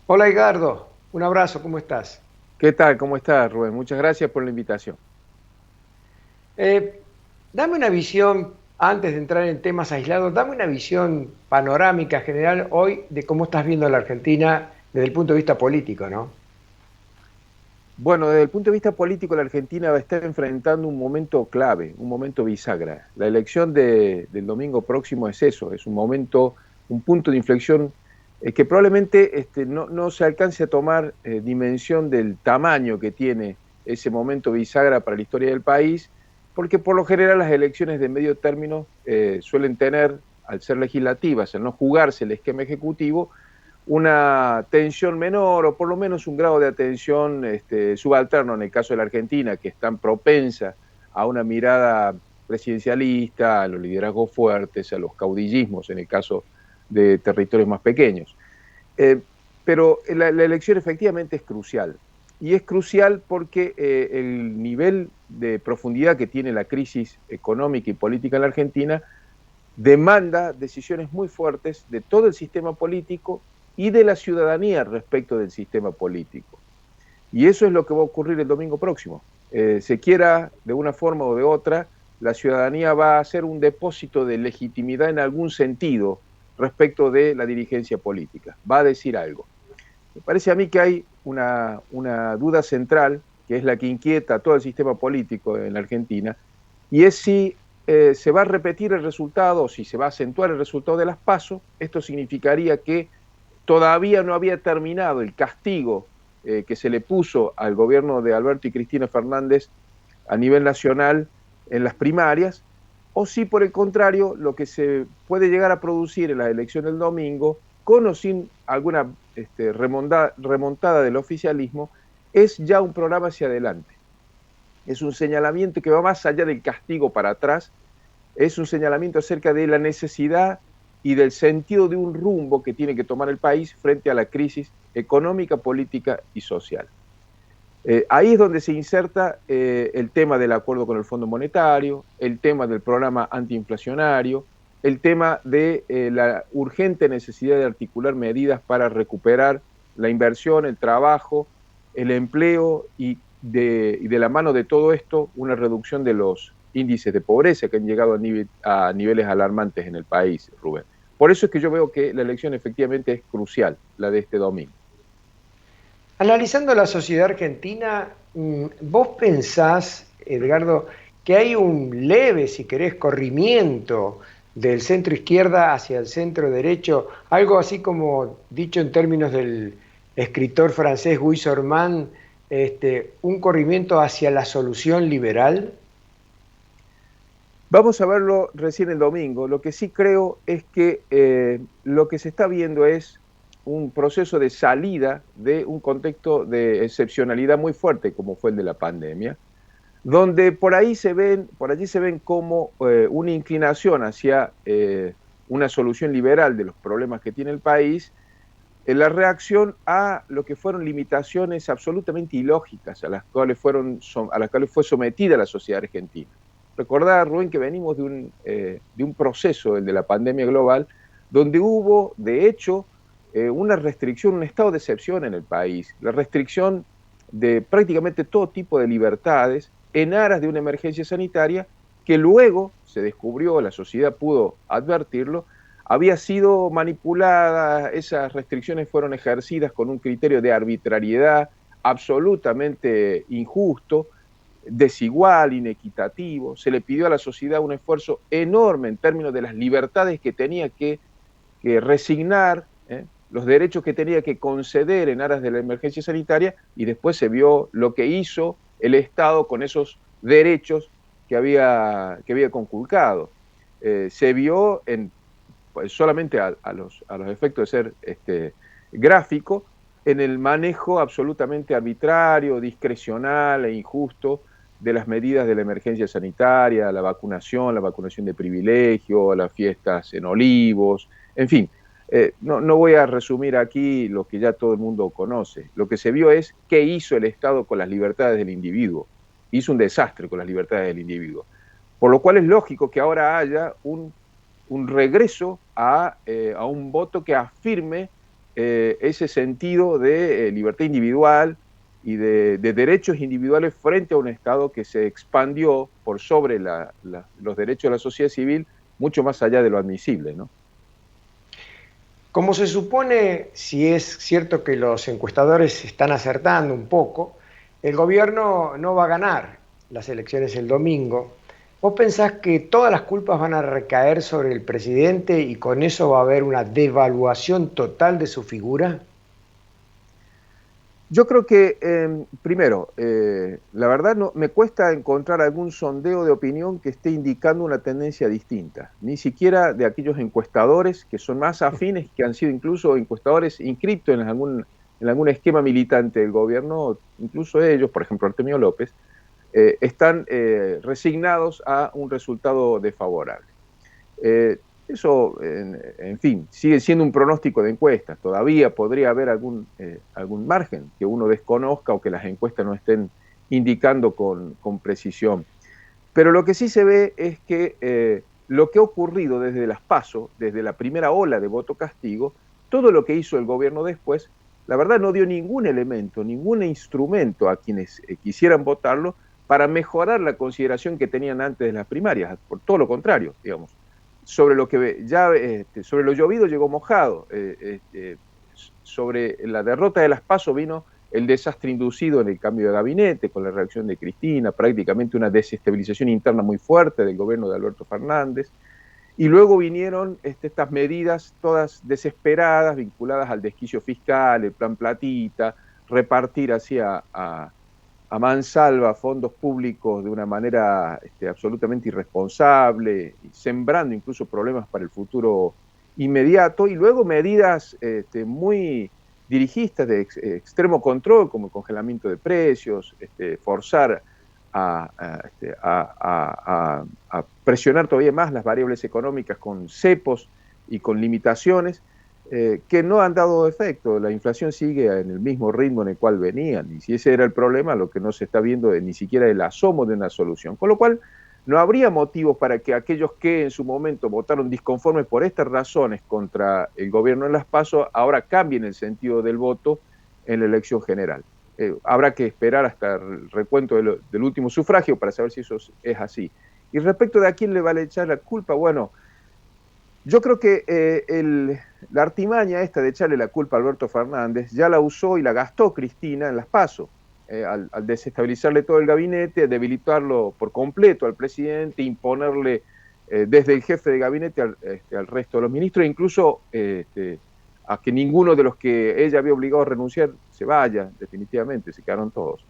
Hola Edgardo, un abrazo, ¿cómo estás? ¿Qué tal? ¿Cómo estás, Rubén? Muchas gracias por la invitación. Eh, Dame una visión, antes de entrar en temas aislados, dame una visión panorámica general hoy de cómo estás viendo la Argentina desde el punto de vista político, ¿no? Bueno, desde el punto de vista político, la Argentina va a estar enfrentando un momento clave, un momento bisagra. La elección del domingo próximo es eso, es un momento, un punto de inflexión que probablemente no se alcance a tomar dimensión del tamaño que tiene ese momento bisagra para la historia del país, porque por lo general las elecciones de medio término suelen tener, al ser legislativas, al no jugarse el esquema ejecutivo, una tensión menor o por lo menos un grado de atención subalterno en el caso de la Argentina, que es tan propensa a una mirada presidencialista, a los liderazgos fuertes, a los caudillismos en el caso de territorios más pequeños. Eh, pero la elección efectivamente es crucial. Y es crucial porque el nivel de profundidad que tiene la crisis económica y política en la Argentina demanda decisiones muy fuertes de todo el sistema político y de la ciudadanía respecto del sistema político. Y eso es lo que va a ocurrir el domingo próximo. Se quiera de una forma o de otra, la ciudadanía va a hacer un depósito de legitimidad en algún sentido respecto de la dirigencia política. Va a decir algo. Me parece a mí que hay una duda central, que es la que inquieta a todo el sistema político en la Argentina, y es si se va a repetir el resultado o si se va a acentuar el resultado de las PASO. Esto significaría que todavía no había terminado el castigo que se le puso al gobierno de Alberto y Cristina Fernández a nivel nacional en las primarias, o si por el contrario lo que se puede llegar a producir en la elección del domingo, con o sin alguna remontada del oficialismo, es ya un programa hacia adelante. Es un señalamiento que va más allá del castigo para atrás, es un señalamiento acerca de la necesidad y del sentido de un rumbo que tiene que tomar el país frente a la crisis económica, política y social. Ahí es donde se inserta el tema del acuerdo con el Fondo Monetario, el tema del programa antiinflacionario, el tema de la urgente necesidad de articular medidas para recuperar la inversión, el trabajo, el empleo y de la mano de todo esto una reducción de los índices de pobreza que han llegado a niveles alarmantes en el país, Rubén. Por eso es que yo veo que la elección efectivamente es crucial, la de este domingo. Analizando la sociedad argentina, ¿vos pensás, Edgardo, que hay un leve, si querés, corrimiento del centro izquierda hacia el centro derecho? Algo así como dicho en términos del escritor francés Guy Sorman, un corrimiento hacia la solución liberal. Vamos a verlo recién el domingo. Lo que sí creo es que lo que se está viendo es un proceso de salida de un contexto de excepcionalidad muy fuerte como fue el de la pandemia, donde por allí se ven como una inclinación hacia una solución liberal de los problemas que tiene el país, en la reacción a lo que fueron limitaciones absolutamente ilógicas a las cuales fue sometida la sociedad argentina. Recordar, Rubén, que venimos de un proceso, el de la pandemia global, donde hubo, de hecho, una restricción, un estado de excepción en el país, la restricción de prácticamente todo tipo de libertades en aras de una emergencia sanitaria que luego se descubrió, la sociedad pudo advertirlo, había sido manipulada, esas restricciones fueron ejercidas con un criterio de arbitrariedad absolutamente injusto, desigual, inequitativo. Se le pidió a la sociedad un esfuerzo enorme en términos de las libertades que tenía que resignar, los derechos que tenía que conceder en aras de la emergencia sanitaria, y después se vio lo que hizo el Estado con esos derechos que había conculcado. Se vio en pues solamente a los efectos de ser gráfico, en el manejo absolutamente arbitrario, discrecional e injusto de las medidas de la emergencia sanitaria, la vacunación de privilegio, las fiestas en olivos, en fin. No voy a resumir aquí lo que ya todo el mundo conoce. Lo que se vio es qué hizo el Estado con las libertades del individuo. Hizo un desastre con las libertades del individuo. Por lo cual es lógico que ahora haya un regreso a un voto que afirme ese sentido de libertad individual y de derechos individuales frente a un Estado que se expandió por sobre los derechos de la sociedad civil mucho más allá de lo admisible, ¿no? Como se supone, si es cierto que los encuestadores están acertando un poco, el gobierno no va a ganar las elecciones el domingo. ¿Vos pensás que todas las culpas van a recaer sobre el presidente y con eso va a haber una devaluación total de su figura? Yo creo que, primero, la verdad no, me cuesta encontrar algún sondeo de opinión que esté indicando una tendencia distinta, ni siquiera de aquellos encuestadores que son más afines, que han sido incluso encuestadores inscritos en algún esquema militante del gobierno, incluso ellos, por ejemplo Artemio López, están resignados a un resultado desfavorable. Eso, en fin, sigue siendo un pronóstico de encuestas. Todavía podría haber algún margen que uno desconozca o que las encuestas no estén indicando con precisión. Pero lo que sí se ve es que lo que ha ocurrido desde las PASO, desde la primera ola de voto castigo, todo lo que hizo el gobierno después, la verdad no dio ningún elemento, ningún instrumento a quienes quisieran votarlo para mejorar la consideración que tenían antes de las primarias. Por todo lo contrario, digamos, sobre lo que ya sobre lo llovido llegó mojado, sobre la derrota de las PASO vino el desastre inducido en el cambio de gabinete con la reacción de Cristina, prácticamente una desestabilización interna muy fuerte del gobierno de Alberto Fernández, y luego vinieron estas medidas todas desesperadas, vinculadas al desquicio fiscal, el plan Platita, repartir hacia a mansalva fondos públicos de una manera absolutamente irresponsable, sembrando incluso problemas para el futuro inmediato, y luego medidas muy dirigistas de extremo control, como el congelamiento de precios, forzar a presionar todavía más las variables económicas con cepos y con limitaciones, que no han dado efecto. La inflación sigue en el mismo ritmo en el cual venían, y si ese era el problema, lo que no se está viendo es ni siquiera el asomo de una solución. Con lo cual, no habría motivos para que aquellos que en su momento votaron disconformes por estas razones contra el gobierno en las PASO, ahora cambien el sentido del voto en la elección general. Habrá que esperar hasta el recuento del último sufragio para saber si eso es así. Y respecto de a quién le vale echar la culpa, bueno, yo creo que la artimaña esta de echarle la culpa a Alberto Fernández ya la usó y la gastó Cristina en las PASO, al desestabilizarle todo el gabinete, debilitarlo por completo al presidente, imponerle desde el jefe de gabinete al resto de los ministros, incluso a que ninguno de los que ella había obligado a renunciar se vaya, definitivamente, se quedaron todos.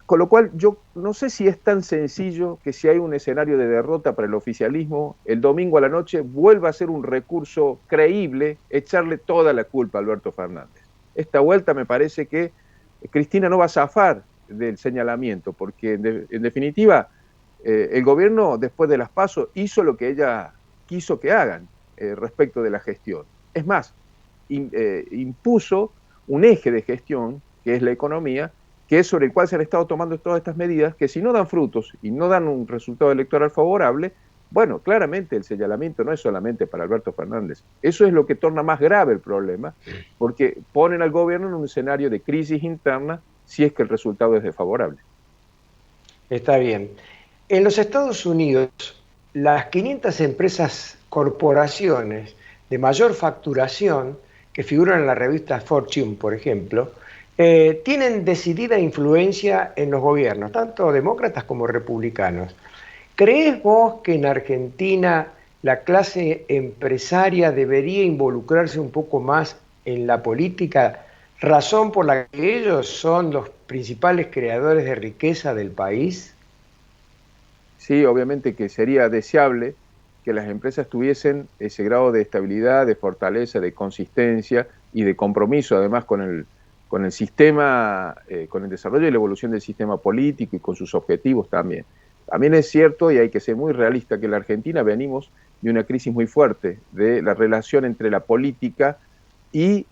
Con lo cual, yo no sé si es tan sencillo que si hay un escenario de derrota para el oficialismo, el domingo a la noche vuelva a ser un recurso creíble echarle toda la culpa a Alberto Fernández. Esta vuelta me parece que Cristina no va a zafar del señalamiento, porque en definitiva el gobierno después de las PASO hizo lo que ella quiso que hagan respecto de la gestión. Es más, impuso un eje de gestión, que es la economía, que es sobre el cual se han estado tomando todas estas medidas, que si no dan frutos y no dan un resultado electoral favorable, bueno, claramente el señalamiento no es solamente para Alberto Fernández. Eso es lo que torna más grave el problema, porque ponen al gobierno en un escenario de crisis interna si es que el resultado es desfavorable. Está bien. En los Estados Unidos, las 500 empresas, corporaciones de mayor facturación que figuran en la revista Fortune, por ejemplo, tienen decidida influencia en los gobiernos, tanto demócratas como republicanos. ¿Crees vos que en Argentina la clase empresaria debería involucrarse un poco más en la política, razón por la que ellos son los principales creadores de riqueza del país? Sí, obviamente que sería deseable que las empresas tuviesen ese grado de estabilidad, de fortaleza, de consistencia y de compromiso, además, con el sistema, con el desarrollo y la evolución del sistema político y con sus objetivos también. También es cierto, y hay que ser muy realista, que en la Argentina venimos de una crisis muy fuerte de la relación entre la política y,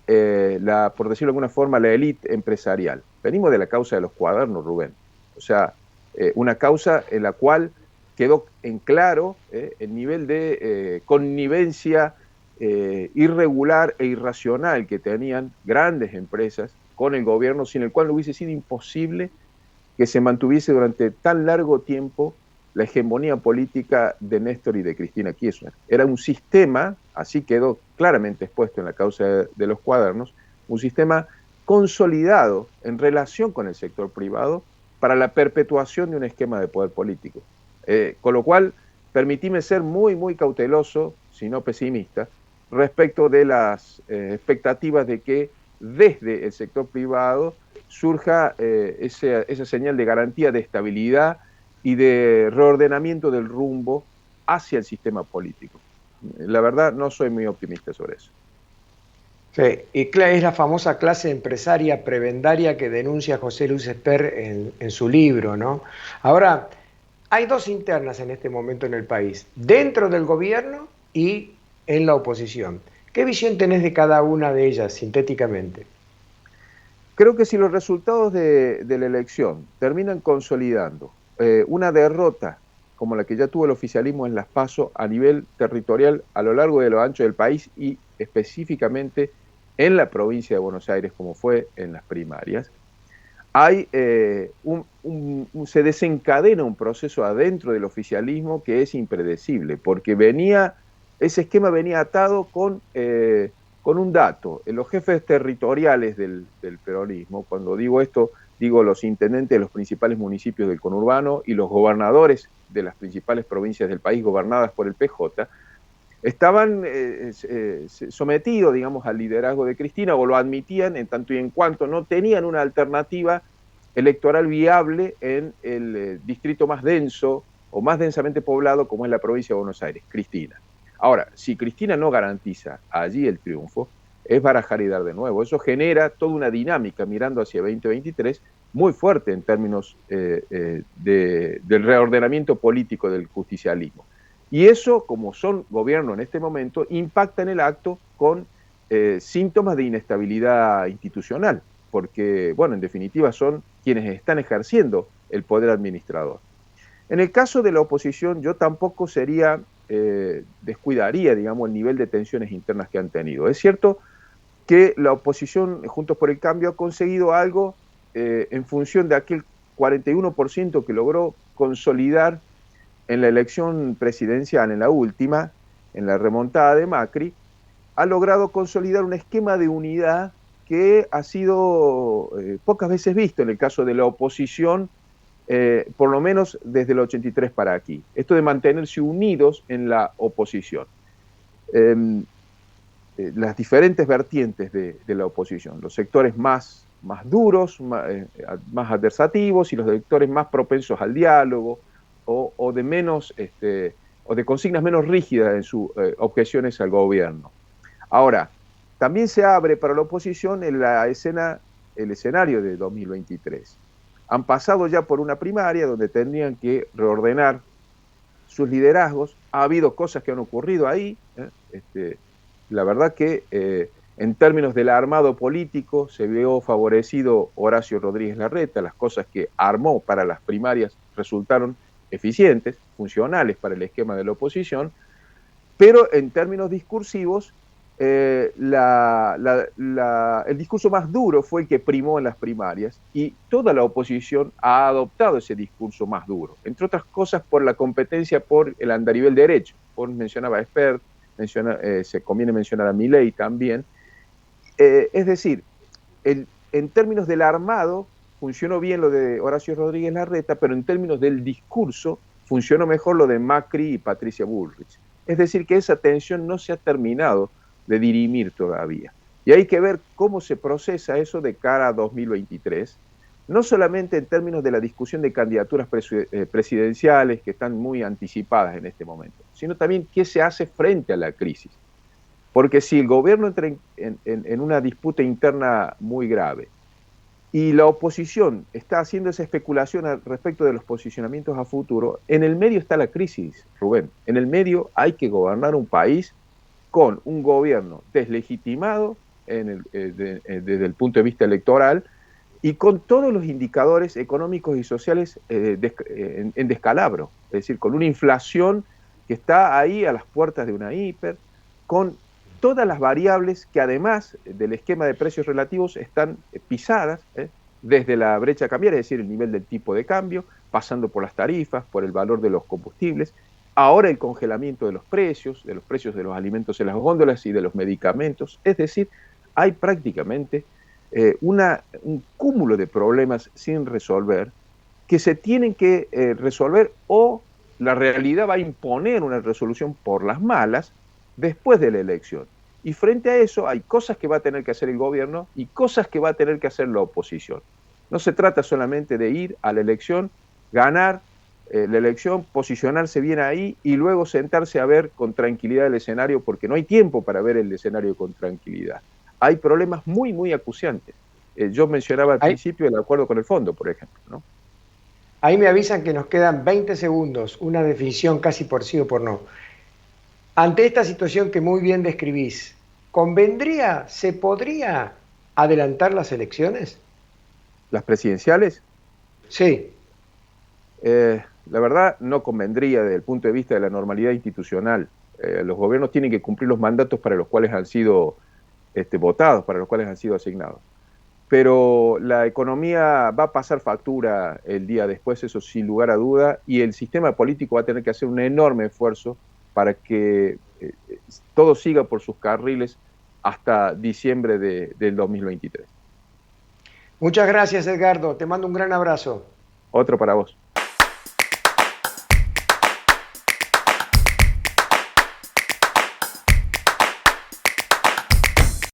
por decirlo de alguna forma, la élite empresarial. Venimos de la causa de los cuadernos, Rubén. O sea, una causa en la cual quedó en claro el nivel de connivencia irregular e irracional que tenían grandes empresas con el gobierno, sin el cual no hubiese sido imposible que se mantuviese durante tan largo tiempo la hegemonía política de Néstor y de Cristina Kirchner. Era un sistema, así quedó claramente expuesto en la causa de los cuadernos, un sistema consolidado en relación con el sector privado para la perpetuación de un esquema de poder político. Con lo cual, permitíme ser muy, muy cauteloso, si no pesimista, respecto de las expectativas de que desde el sector privado surja esa señal de garantía de estabilidad y de reordenamiento del rumbo hacia el sistema político. La verdad, no soy muy optimista sobre eso. Sí, y es la famosa clase empresaria prebendaria que denuncia José Luis Esper en su libro, ¿no? Ahora, hay dos internas en este momento en el país, dentro del gobierno y en la oposición. ¿Qué visión tenés de cada una de ellas, sintéticamente? Creo que si los resultados de la elección terminan consolidando una derrota como la que ya tuvo el oficialismo en las PASO a nivel territorial a lo largo de lo ancho del país y específicamente en la provincia de Buenos Aires, como fue en las primarias, hay se desencadena un proceso adentro del oficialismo que es impredecible, porque ese esquema venía atado con un dato. Los jefes territoriales del peronismo, cuando digo esto, digo los intendentes de los principales municipios del conurbano y los gobernadores de las principales provincias del país gobernadas por el PJ, estaban sometidos, digamos, al liderazgo de Cristina, o lo admitían en tanto y en cuanto no tenían una alternativa electoral viable en el distrito más denso o más densamente poblado como es la provincia de Buenos Aires, Cristina. Ahora, si Cristina no garantiza allí el triunfo, es barajar y dar de nuevo. Eso genera toda una dinámica mirando hacia 2023 muy fuerte en términos del reordenamiento político del justicialismo. Y eso, como son gobierno en este momento, impacta en el acto con síntomas de inestabilidad institucional, porque, bueno, en definitiva son quienes están ejerciendo el poder administrador. En el caso de la oposición, yo tampoco descuidaría, digamos, el nivel de tensiones internas que han tenido. Es cierto que la oposición, Juntos por el Cambio, ha conseguido algo en función de aquel 41% que logró consolidar en la elección presidencial, en la última, en la remontada de Macri, ha logrado consolidar un esquema de unidad que ha sido pocas veces visto en el caso de la oposición, por lo menos desde el 83 para aquí. Esto de mantenerse unidos en la oposición. Las diferentes vertientes de la oposición, los sectores más duros, más adversativos y los sectores más propensos al diálogo o de consignas menos rígidas en sus objeciones al gobierno. Ahora, también se abre para la oposición el escenario de 2023. Han pasado ya por una primaria donde tendrían que reordenar sus liderazgos. Ha habido cosas que han ocurrido ahí. La verdad que en términos del armado político se vio favorecido Horacio Rodríguez Larreta. Las cosas que armó para las primarias resultaron eficientes, funcionales para el esquema de la oposición, pero en términos discursivos, el discurso más duro fue el que primó en las primarias y toda la oposición ha adoptado ese discurso más duro, entre otras cosas por la competencia por el andarivel derecho. Mencionaba a Esper, se conviene mencionar a Milei también. Es decir, en términos del armado, funcionó bien lo de Horacio Rodríguez Larreta, pero en términos del discurso, funcionó mejor lo de Macri y Patricia Bullrich. Es decir, que esa tensión no se ha terminado de dirimir todavía. Y hay que ver cómo se procesa eso de cara a 2023, no solamente en términos de la discusión de candidaturas presidenciales que están muy anticipadas en este momento, sino también qué se hace frente a la crisis. Porque si el gobierno entra en una disputa interna muy grave y la oposición está haciendo esa especulación al respecto de los posicionamientos a futuro, en el medio está la crisis, Rubén. En el medio hay que gobernar un país con un gobierno deslegitimado desde el punto de vista electoral y con todos los indicadores económicos y sociales en descalabro, es decir, con una inflación que está ahí a las puertas de una hiper, con todas las variables que además del esquema de precios relativos están pisadas, desde la brecha cambiaria, es decir, el nivel del tipo de cambio, pasando por las tarifas, por el valor de los combustibles, ahora el congelamiento de los precios de los alimentos en las góndolas y de los medicamentos, es decir, hay prácticamente un cúmulo de problemas sin resolver que se tienen que resolver, o la realidad va a imponer una resolución por las malas después de la elección. Y frente a eso hay cosas que va a tener que hacer el gobierno y cosas que va a tener que hacer la oposición. No se trata solamente de ir a la elección, ganar la elección, posicionarse bien ahí y luego sentarse a ver con tranquilidad el escenario, porque no hay tiempo para ver el escenario con tranquilidad. Hay problemas muy, muy acuciantes. Yo mencionaba al Ahí, principio el acuerdo con el fondo, por ejemplo, ¿no? ahí me avisan que nos quedan 20 segundos, una definición casi por sí o por no. Ante esta situación que muy bien describís, ¿convendría, se podría adelantar las elecciones? Las presidenciales, Sí. la verdad, no convendría desde el punto de vista de la normalidad institucional. Los gobiernos tienen que cumplir los mandatos para los cuales han sido votados, para los cuales han sido asignados. Pero la economía va a pasar factura el día después, eso sin lugar a duda, y el sistema político va a tener que hacer un enorme esfuerzo para que todo siga por sus carriles hasta diciembre del 2023. Muchas gracias, Edgardo. Te mando un gran abrazo. Otro para vos.